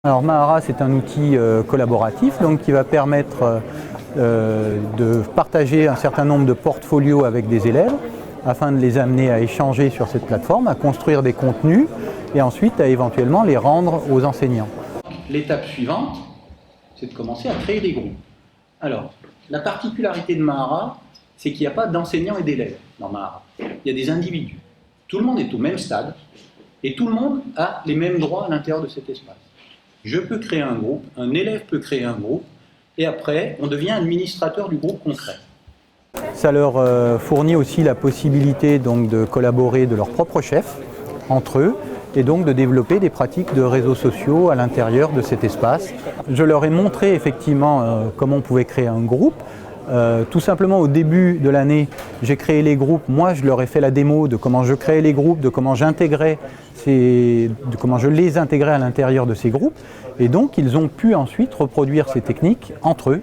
Alors Mahara, c'est un outil collaboratif donc, qui va permettre de partager un certain nombre de portfolios avec des élèves afin de les amener à échanger sur cette plateforme, à construire des contenus et ensuite à éventuellement les rendre aux enseignants. L'étape suivante, c'est de commencer à créer des groupes. Alors, la particularité de Mahara, c'est qu'il n'y a pas d'enseignants et d'élèves dans Mahara. Il y a des individus. Tout le monde est au même stade et tout le monde a les mêmes droits à l'intérieur de cet espace. Je peux créer un groupe, un élève peut créer un groupe, et après, on devient administrateur du groupe concret. Ça leur fournit aussi la possibilité donc, de collaborer de leur propre chef, entre eux, et donc de développer des pratiques de réseaux sociaux à l'intérieur de cet espace. Je leur ai montré effectivement comment on pouvait créer un groupe. Tout simplement au début de l'année, j'ai créé les groupes. Moi, je leur ai fait la démo de comment je créais les groupes, de comment j'intégrais comment je les intégrais à l'intérieur de ces groupes. Et donc, ils ont pu ensuite reproduire ces techniques entre eux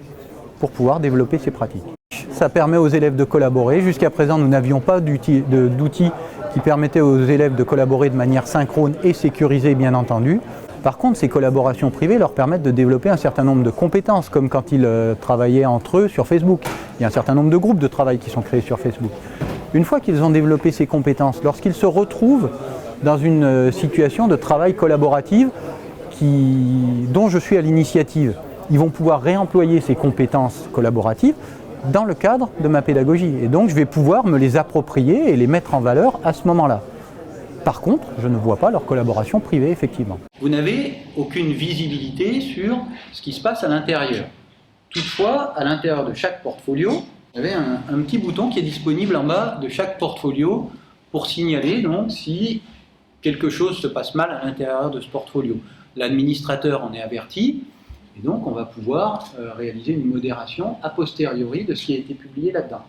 pour pouvoir développer ces pratiques. Ça permet aux élèves de collaborer. Jusqu'à présent, nous n'avions pas d'outils qui permettaient aux élèves de collaborer de manière synchrone et sécurisée, bien entendu. Par contre, ces collaborations privées leur permettent de développer un certain nombre de compétences, comme quand ils travaillaient entre eux sur Facebook. Il y a un certain nombre de groupes de travail qui sont créés sur Facebook. Une fois qu'ils ont développé ces compétences, lorsqu'ils se retrouvent dans une situation de travail collaborative dont je suis à l'initiative, ils vont pouvoir réemployer ces compétences collaboratives dans le cadre de ma pédagogie. Et donc, je vais pouvoir me les approprier et les mettre en valeur à ce moment-là. Par contre, je ne vois pas leur collaboration privée, effectivement. Vous n'avez aucune visibilité sur ce qui se passe à l'intérieur. Toutefois, à l'intérieur de chaque portfolio, vous avez un petit bouton qui est disponible en bas de chaque portfolio pour signaler donc, si quelque chose se passe mal à l'intérieur de ce portfolio. L'administrateur en est averti, et donc on va pouvoir réaliser une modération a posteriori de ce qui a été publié là-dedans.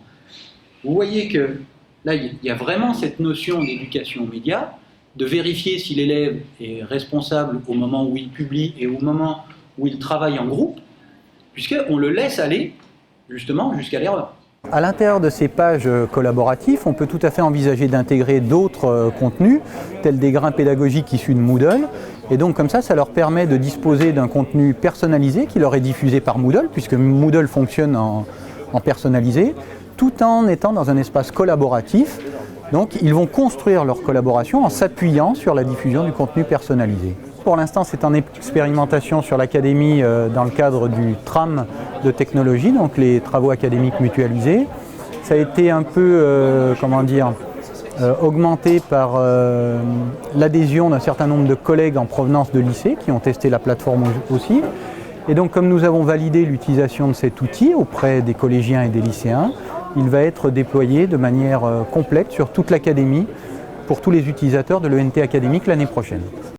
Vous voyez que là, il y a vraiment cette notion d'éducation aux médias, de vérifier si l'élève est responsable au moment où il publie et au moment où il travaille en groupe, puisqu'on le laisse aller justement jusqu'à l'erreur. À l'intérieur de ces pages collaboratives, on peut tout à fait envisager d'intégrer d'autres contenus, tels des grains pédagogiques issus de Moodle. Et donc comme ça leur permet de disposer d'un contenu personnalisé qui leur est diffusé par Moodle, puisque Moodle fonctionne en personnalisé, tout en étant dans un espace collaboratif. Donc ils vont construire leur collaboration en s'appuyant sur la diffusion du contenu personnalisé. Pour l'instant, c'est en expérimentation sur l'académie dans le cadre du TRAM de technologie, donc les travaux académiques mutualisés. Ça a été un peu, augmenté par l'adhésion d'un certain nombre de collègues en provenance de lycées qui ont testé la plateforme aussi. Et donc, comme nous avons validé l'utilisation de cet outil auprès des collégiens et des lycéens, il va être déployé de manière complète sur toute l'académie pour tous les utilisateurs de l'ENT académique l'année prochaine.